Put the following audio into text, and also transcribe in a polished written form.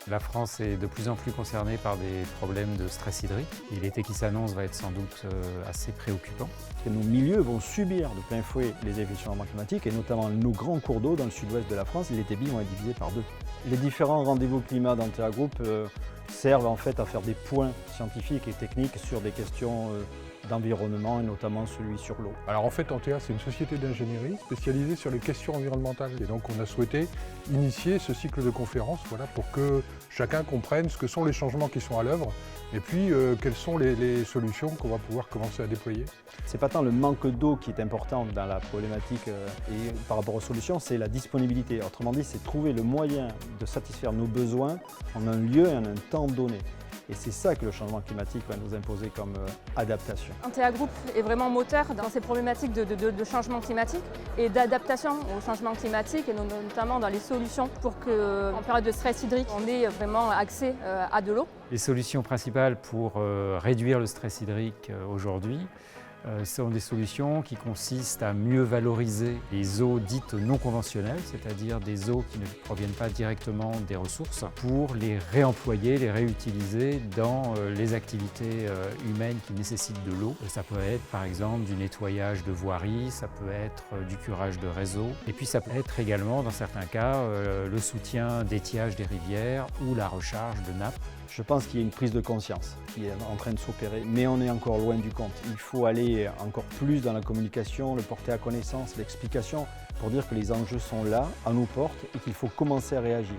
La France est de plus en plus concernée par des problèmes de stress hydrique et l'été qui s'annonce va être sans doute assez préoccupant. Nos milieux vont subir de plein fouet les effets du changement climatique et notamment nos grands cours d'eau dans le sud-ouest de la France, les débits vont être divisés par 2. Les différents rendez-vous climat d'Antea Group servent en fait à faire des points scientifiques et techniques sur des questions d'environnement et notamment celui sur l'eau. Alors en fait, Antea, c'est une société d'ingénierie spécialisée sur les questions environnementales. Et donc on a souhaité initier ce cycle de conférences pour que chacun comprenne ce que sont les changements qui sont à l'œuvre et puis quelles sont les solutions qu'on va pouvoir commencer à déployer. C'est pas tant le manque d'eau qui est important dans la problématique et par rapport aux solutions, c'est la disponibilité. Autrement dit, c'est trouver le moyen de satisfaire nos besoins en un lieu et en un temps donné. Et c'est ça que le changement climatique va nous imposer comme adaptation. Antea Group est vraiment moteur dans ces problématiques de changement climatique et d'adaptation au changement climatique et notamment dans les solutions pour qu'en période de stress hydrique, on ait vraiment accès à de l'eau. Les solutions principales pour réduire le stress hydrique aujourd'hui sont des solutions qui consistent à mieux valoriser les eaux dites non conventionnelles, c'est-à-dire des eaux qui ne proviennent pas directement des ressources, pour les réemployer, les réutiliser dans les activités humaines qui nécessitent de l'eau. Ça peut être par exemple du nettoyage de voiries, ça peut être du curage de réseaux, et puis ça peut être également dans certains cas le soutien d'étiage des rivières ou la recharge de nappes. Je pense qu'il y a une prise de conscience qui est en train de s'opérer, mais on est encore loin du compte. Il faut aller encore plus dans la communication, le porter à connaissance, l'explication, pour dire que les enjeux sont là, à nos portes, et qu'il faut commencer à réagir.